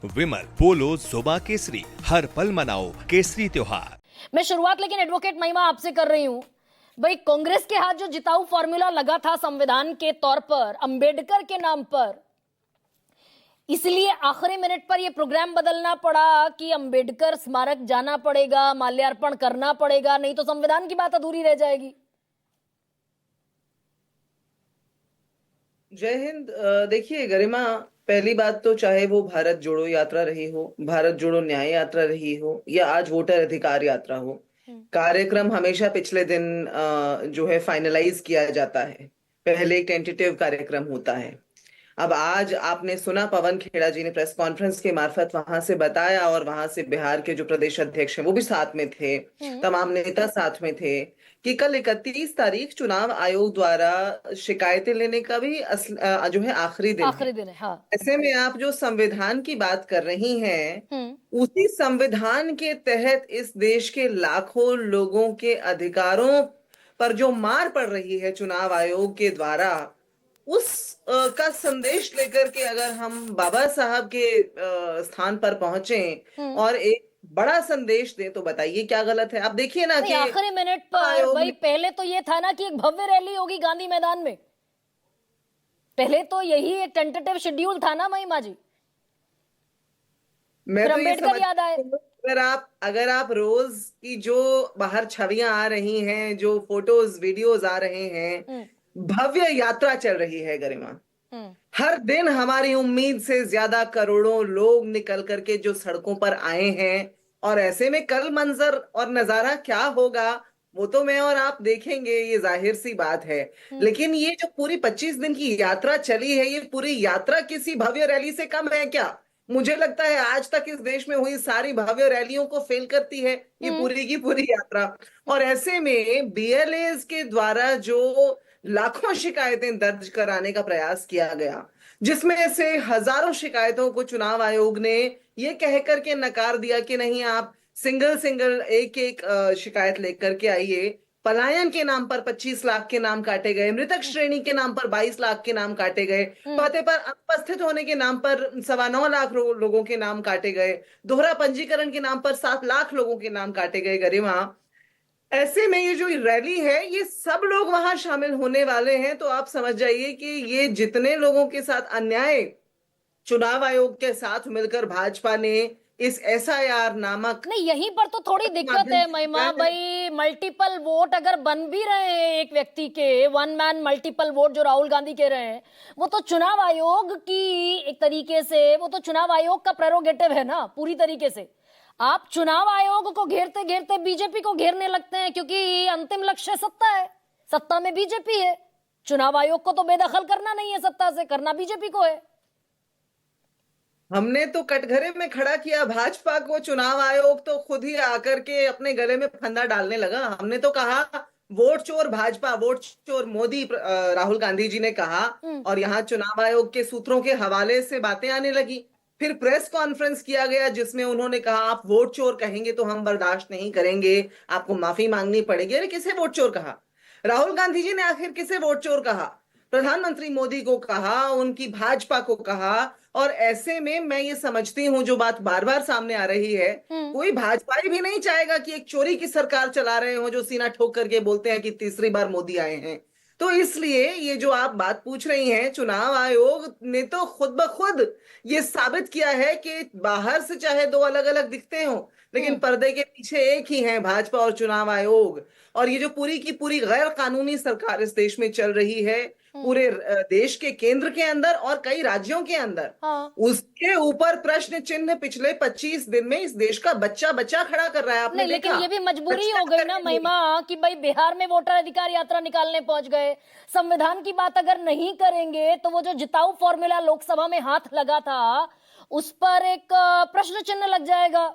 विमल पोलो जुबा केसरी, हर पल मनाओ केसरी त्योहार। मैं शुरुआत लेकिन एडवोकेट महिमा आपसे कर रही हूं। भाई, कांग्रेस के हाथ जो जिताऊ फॉर्मूला लगा था संविधान के तौर पर अंबेडकर के नाम पर, इसलिए आखिरी मिनट पर यह प्रोग्राम बदलना पड़ा कि अंबेडकर स्मारक जाना पड़ेगा, माल्यार्पण करना पड़ेगा, नहीं तो संविधान की बात अधूरी रह जाएगी। जय हिंद। देखिए गरिमा, पहली बात तो चाहे वो भारत जोड़ो यात्रा रही हो, भारत जोड़ो न्याय यात्रा रही हो या आज वोटर अधिकार यात्रा हो, कार्यक्रम हमेशा पिछले दिन जो है फाइनलाइज किया जाता है। पहले एक टेंटेटिव कार्यक्रम होता है। अब आज आपने सुना पवन खेड़ा जी ने प्रेस कॉन्फ्रेंस के मार्फत वहां से बताया, और वहां से बिहार के जो प्रदेश अध्यक्ष हैं वो भी साथ में थे, तमाम नेता साथ में थे, कि कल 31 तारीख चुनाव आयोग द्वारा शिकायतें लेने का भी जो है आखिरी दिन है। हाँ। ऐसे में आप जो संविधान की बात कर रही हैं, हम्म। उसी संविधान के तहत इस देश के लाखों लोगों के अधिकारों पर जो मार पड़ रही है चुनाव आयोग के द्वारा, उस का संदेश लेकर के अगर हम बाबा साहब के स्थान पर पहुंचे और एक बड़ा संदेश दें, तो बताइए क्या गलत है। आप देखिए ना कि आखिरी मिनट पर भाई, पहले तो ये था ना कि एक भव्य रैली होगी गांधी मैदान में। पहले तो यही एक टेंटेटिव शेड्यूल था ना महिमा जी। मैं तो ये अम्बेडकर याद आए। अगर आप रोज की जो बाहर छवियां आ रही हैं, जो फोटोज वीडियोज आ रहे हैं, भव्य यात्रा चल रही है गरिमा। हर दिन हमारी उम्मीद से ज्यादा करोड़ों लोग निकल करके जो सड़कों पर आए हैं, और ऐसे में कल मंजर और नजारा क्या होगा वो तो मैं और आप देखेंगे, ये जाहिर सी बात है। लेकिन ये जो पूरी 25 दिन की यात्रा चली है, ये पूरी यात्रा किसी भव्य रैली से कम है क्या? मुझे लगता है आज तक इस देश में हुई सारी भव्य रैलियों को फेल करती है ये पूरी की पूरी यात्रा। और ऐसे में बीएलएस के द्वारा जो लाखों शिकायतें दर्ज कराने का प्रयास किया गया, जिसमें से हजारों शिकायतों को चुनाव आयोग ने ये कह करके नकार दिया कि नहीं, आप सिंगल सिंगल एक एक शिकायत लेकर के आइए। पलायन के नाम पर 25 लाख के नाम काटे गए, मृतक श्रेणी के नाम पर 22 लाख के नाम काटे गए, पते पर अनुपस्थित होने के नाम पर 9.25 लाख लोगों के नाम काटे गए, दोहरा पंजीकरण के नाम पर 7 लाख लोगों के नाम काटे गए। गरिमा, ऐसे में ये जो रैली है, ये सब लोग वहां शामिल होने वाले हैं, तो आप समझ जाइए कि ये जितने लोगों के साथ अन्याय चुनाव आयोग के साथ मिलकर भाजपा ने इस एसआईआर नामक, नहीं, यहीं पर तो थोड़ी दिक्कत है महिमा भाई। मल्टीपल वोट अगर बन भी रहे हैं एक व्यक्ति के, वन मैन मल्टीपल वोट जो राहुल गांधी कह रहे हैं, वो तो चुनाव आयोग की एक तरीके से, वो तो चुनाव आयोग का प्रेरोगेटिव है ना पूरी तरीके से। आप चुनाव आयोग को घेरते घेरते बीजेपी को घेरने लगते हैं, क्योंकि अंतिम लक्ष्य सत्ता है, सत्ता में बीजेपी है। चुनाव आयोग को तो बेदखल करना नहीं है, सत्ता से करना बीजेपी को है। हमने तो कटघरे में खड़ा किया भाजपा को, चुनाव आयोग तो खुद ही आकर के अपने गले में फंदा डालने लगा। हमने तो कहा वोट चोर भाजपा, वोट चोर मोदी, राहुल गांधी जी ने कहा, और यहाँ चुनाव आयोग के सूत्रों के हवाले से बातें आने लगी। फिर प्रेस कॉन्फ्रेंस किया गया जिसमें उन्होंने कहा आप वोट चोर कहेंगे तो हम बर्दाश्त नहीं करेंगे, आपको माफी मांगनी पड़ेगी। अरे किसे वोट चोर कहा? राहुल गांधी जी ने आखिर किसे वोट चोर कहा? प्रधानमंत्री मोदी को कहा, उनकी भाजपा को कहा। और ऐसे में मैं ये समझती हूं, जो बात बार बार सामने आ रही है, कोई भाजपाई भी नहीं चाहेगा कि एक चोरी की सरकार चला रहे हो जो सीना ठोक करके बोलते हैं कि तीसरी बार मोदी आए हैं। तो इसलिए ये जो आप बात पूछ रही हैं, चुनाव आयोग ने तो खुद ब खुद ये साबित किया है कि बाहर से चाहे दो अलग अलग दिखते हो, लेकिन पर्दे के पीछे एक ही है, भाजपा और चुनाव आयोग। और ये जो पूरी की पूरी गैर कानूनी सरकार इस देश में चल रही है, पूरे देश के केंद्र के अंदर और कई राज्यों के अंदर, उसके ऊपर प्रश्न चिन्ह पिछले 25 दिन में इस देश का बच्चा बच्चा खड़ा कर रहा है। आपने देखा? लेकिन ये भी मजबूरी हो गई ना महिमा कि भाई बिहार में वोटर अधिकार यात्रा निकालने पहुंच गए। संविधान की बात अगर नहीं करेंगे तो वो जो जिताऊ फॉर्मूला लोकसभा में हाथ लगा था, उस पर एक प्रश्न चिन्ह लग जाएगा।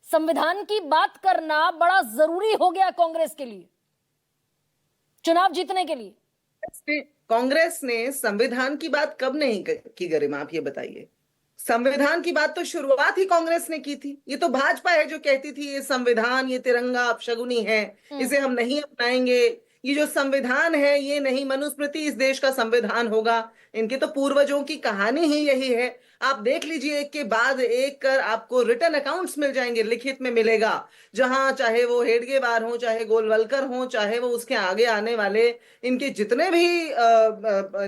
संविधान की बात करना बड़ा जरूरी हो गया कांग्रेस के लिए चुनाव जीतने के लिए। कांग्रेस ने संविधान की बात कब नहीं की गरिमा, आप ये बताइए? संविधान की बात तो शुरुआत ही कांग्रेस ने की थी। ये तो भाजपा है जो कहती थी ये संविधान, ये तिरंगा अपशगुनी है, इसे हम नहीं अपनाएंगे, ये जो संविधान है ये नहीं मनुस्मृति इस देश का संविधान होगा। इनके तो पूर्वजों की कहानी ही यही है। आप देख लीजिए, एक के बाद एक कर आपको रिटर्न अकाउंट्स मिल जाएंगे, लिखित में मिलेगा, जहां चाहे वो हेडगेवार हो, चाहे गोलवलकर हो, चाहे वो उसके आगे आने वाले इनके जितने भी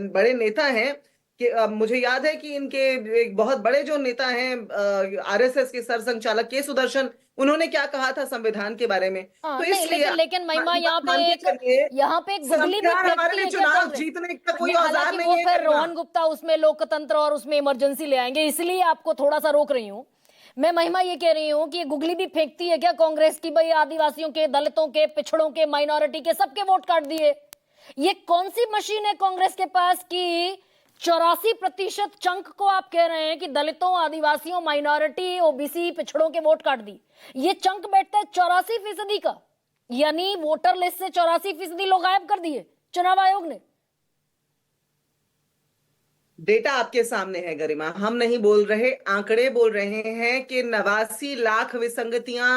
बड़े नेता हैं, कि मुझे याद है कि इनके एक बहुत बड़े जो नेता हैं आरएसएस के सरसंघचालक के सुदर्शन, उन्होंने क्या कहा था संविधान के बारे में। हाँ, तो नहीं, इसलिए लेकिन महिमा यहाँ पे एक गुगली भी संविधान हमारे फेंकती लिए है क्या चुनाव कांग्रेस? जीतने का कोई नहीं, औजार हालांकि नहीं वो है फिर गरिमा। रोहन गुप्ता उसमें लोकतंत्र और उसमें इमरजेंसी ले आएंगे, इसलिए आपको थोड़ा सा रोक रही हूँ। मैं महिमा ये कह रही हूँ कि ये गुगली भी फेंकती है क्या कांग्रेस की, भाई आदिवासियों के, दलितों के, पिछड़ों के, माइनॉरिटी के, सबके वोट काट दिए। ये कौन सी मशीन है कांग्रेस के पास की 84% चंक को आप कह रहे हैं कि दलितों, आदिवासियों, माइनॉरिटी, ओबीसी, पिछड़ों के वोट काट दी। ये चंक बैठता है 84% का, यानी वोटर लिस्ट से 84% लोग गायब कर दिए चुनाव आयोग ने। डेटा आपके सामने है गरिमा, हम नहीं बोल रहे, आंकड़े बोल रहे हैं कि 89 लाख विसंगतियां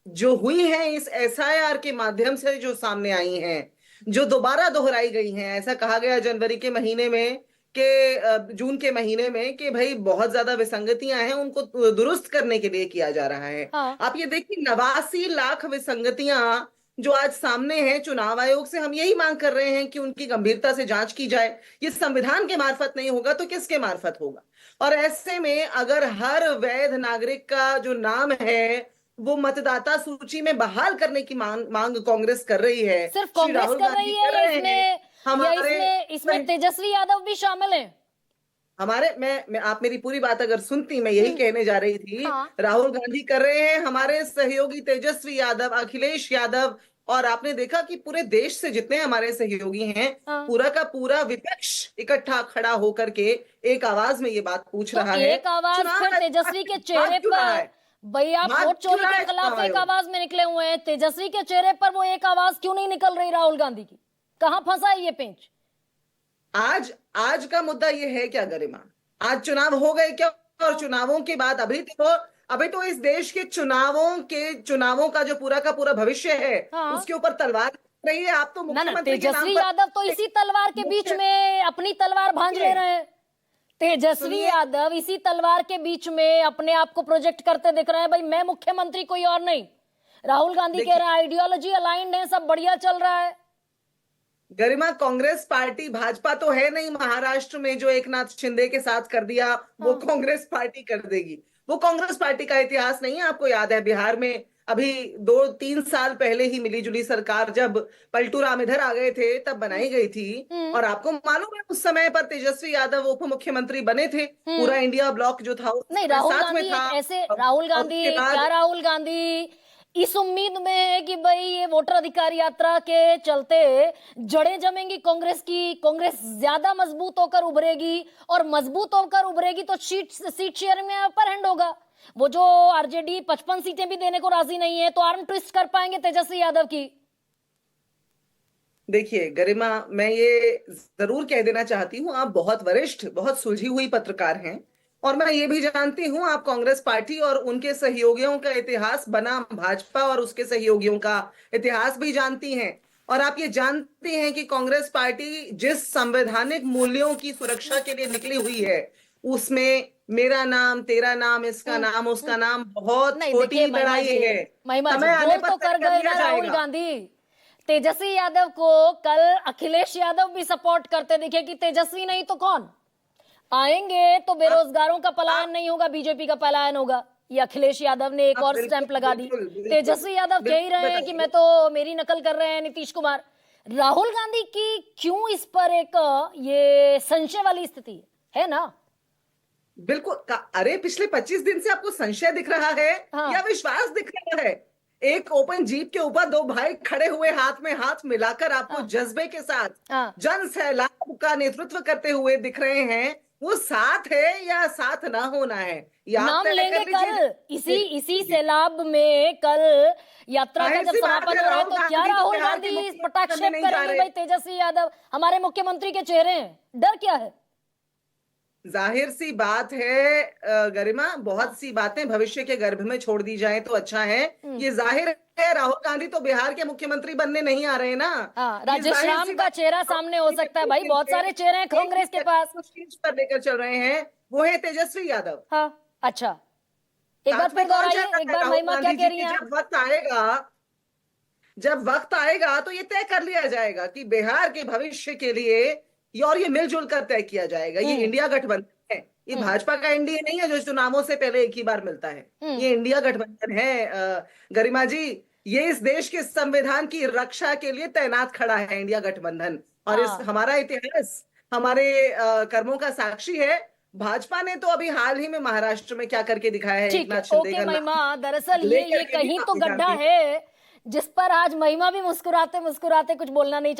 जो हुई हैं इस एसआईआर के माध्यम से, जो सामने आई हैं, जो दोबारा दोहराई गई हैं। ऐसा कहा गया जनवरी के महीने में कि जून के महीने में कि भाई बहुत ज्यादा विसंगतियां हैं, उनको दुरुस्त करने के लिए किया जा रहा है। हाँ। आप ये देखिए, 89 लाख विसंगतियां जो आज सामने हैं, चुनाव आयोग से हम यही मांग कर रहे हैं कि उनकी गंभीरता से जांच की जाए। ये संविधान के मार्फत नहीं होगा तो किसके मार्फत होगा? और ऐसे में अगर हर वैध नागरिक का जो नाम है वो मतदाता सूची में बहाल करने की मांग कांग्रेस कर रही है, सिर्फ श्री कांग्रेस राहुल कर गांधी रही कर है रहे इसमें, हैं, या हमारे इसमें तेजस्वी यादव भी शामिल हैं? हमारे मैं आप मेरी पूरी बात अगर सुनती, मैं यही कहने जा रही थी। हाँ। राहुल गांधी कर रहे हैं, हमारे सहयोगी तेजस्वी यादव, अखिलेश यादव, और आपने देखा कि पूरे देश से जितने हमारे सहयोगी हैं, हाँ। पूरा का पूरा विपक्ष इकट्ठा खड़ा होकर के एक आवाज में ये बात पूछ तो रहा है। एक आवाज चुनाव फिर तेजस्वी के चेहरे भाग क्यों रहा पर, है? भाई आप भाग वोट क्यों चोरी रहा के है खिलाफ चुनाव एक आयोग? आवाज में निकले हुए हैं, तेजस्वी के चेहरे पर वो एक आवाज क्यों नहीं निकल रही राहुल गांधी की? कहां फंसा है ये पेंच? आज आज का मुद्दा ये है क्या गरिमा? आज चुनाव हो गए क्या? और चुनावों के बाद अभी तो इस देश के चुनावों का जो पूरा का पूरा भविष्य है, हाँ। उसके ऊपर तलवार रही है। आप तो ना मुख्यमंत्री के नाम तेजस्वी पर यादव तो इसी तलवार के बीच में अपनी तलवार भांज ले रहे हैं। तेजस्वी सुनिए। यादव इसी तलवार के बीच में अपने आप को प्रोजेक्ट करते दिख रहे हैं, भाई मैं मुख्यमंत्री, कोई और नहीं। राहुल गांधी कह रहे हैं आइडियोलॉजी अलाइंड है, सब बढ़िया चल रहा है। गरिमा, कांग्रेस पार्टी भाजपा तो है नहीं महाराष्ट्र में, जो एकनाथ शिंदे के साथ कर दिया वो कांग्रेस पार्टी कर देगी। वो कांग्रेस पार्टी का इतिहास नहीं है। आपको याद है बिहार में अभी 2-3 साल पहले ही मिली जुली सरकार, जब पलटू राम इधर आ गए थे, तब बनाई गई थी। और आपको मालूम है उस समय पर तेजस्वी यादव उप मुख्यमंत्री बने थे, पूरा इंडिया ब्लॉक जो था नहीं, राहुल साथ में गांधी था। ऐसे, और राहुल गांधी उसके बाद क्या, राहुल गांधी इस उम्मीद में है कि भाई ये वोटर अधिकार यात्रा के चलते जड़ें जमेंगी कांग्रेस की, कांग्रेस ज्यादा मजबूत होकर उभरेगी, और मजबूत होकर उभरेगी तो सीट शेयर में अपर हैंड होगा। वो जो आरजेडी 55 सीटें भी देने को राजी नहीं है, तो आर्म ट्विस्ट कर पाएंगे तेजस्वी यादव की। देखिए गरिमा, मैं ये जरूर कह देना चाहती हूँ, आप बहुत वरिष्ठ, बहुत सुलझी हुई पत्रकार हैं, और मैं ये भी जानती हूँ आप कांग्रेस पार्टी और उनके सहयोगियों का इतिहास बना भाजपा और उसके सहयोगियों का इतिहास भी जानती हैं। और आप ये जानते हैं कि कांग्रेस पार्टी जिस संवैधानिक मूल्यों की सुरक्षा के लिए निकली हुई है, उसमें मेरा नाम, तेरा नाम, इसका नाम, उसका नाम, बहुत नहीं, छोटी देखिए महिमा लड़ाई जी, है। महिमा जी समय आने बोल पर तो तय कर कर गए लिया ना राहुल जाएगा। गांधी। तेजस्वी यादव को कल अखिलेश यादव भी सपोर्ट करते दिखे कि तेजस्वी नहीं तो कौन आएंगे, तो बेरोजगारों का पलायन नहीं होगा, बीजेपी का पलायन होगा। ये अखिलेश यादव ने एक और स्टैंप लगा दी। तेजस्वी यादव कह ही रहे हैं कि मैं तो, मेरी नकल कर रहे हैं नीतीश कुमार। राहुल गांधी की क्यों इस पर एक ये संशय वाली स्थिति है ना? बिल्कुल अरे पिछले 25 दिन से आपको संशय दिख रहा है हाँ। या विश्वास दिख रहा है? एक ओपन जीप के ऊपर दो भाई खड़े हुए हाथ में हाथ मिलाकर आपको जज्बे के साथ जन सैलाब का नेतृत्व करते हुए दिख रहे हैं। वो साथ है या साथ ना होना है, या आप नाम तय लेंगे कर लीजिए। कल इसी सैलाब में। कल यात्रा का जब समापन हो रहा है तो क्या राहुल गांधी इस पटाक्षेप करेंगे भाई तेजस्वी यादव हमारे मुख्यमंत्री के चेहरे हैं? डर क्या है? जाहिर सी बात है गरिमा, बहुत सी बातें भविष्य के गर्भ में छोड़ दी जाए तो अच्छा है। ये जाहिर है राहुल गांधी तो बिहार के मुख्यमंत्री बनने नहीं आ रहे ना। हाँ, ये राजेश जाहिर राम सी का बात चेहरा सामने हो सकता है भाई, बहुत सारे चेहरे हैं कांग्रेस के पास। शीर्ष पर लेकर चल रहे हैं, वो है तेजस्वी यादव। हाँ, अच्छा, एक बात साथ में फिर कौन दोहराइए, चाहता एक है बार राहुल महिमा क्या गांधी कह जी रही की? हैं? जब वक्त आएगा तो ये तय कर लिया जाएगा कि बिहार के भविष्य के लिए और ये मिलजुल कर तय किया जाएगा। ये इंडिया गठबंधन है, ये भाजपा का एनडीए नहीं है जो चुनावों से पहले एक ही बार मिलता है। ये इंडिया गठबंधन है गरिमा जी। ये इस देश के संविधान की रक्षा के लिए तैनात खड़ा है इंडिया गठबंधन। और इस हमारा इतिहास हमारे कर्मों का साक्षी है। भाजपा ने तो अभी हाल ही में महाराष्ट्र में क्या करके दिखाया है, ठीक एकनाथ है, शिंदे ओके का महिमा, नाम दरअसल लेकर ये के भी कहीं तो काफी गड्ढा जानती है जिस पर आज महिमा भी मुस्कुराते मुस्कुराते कुछ बोलना नहीं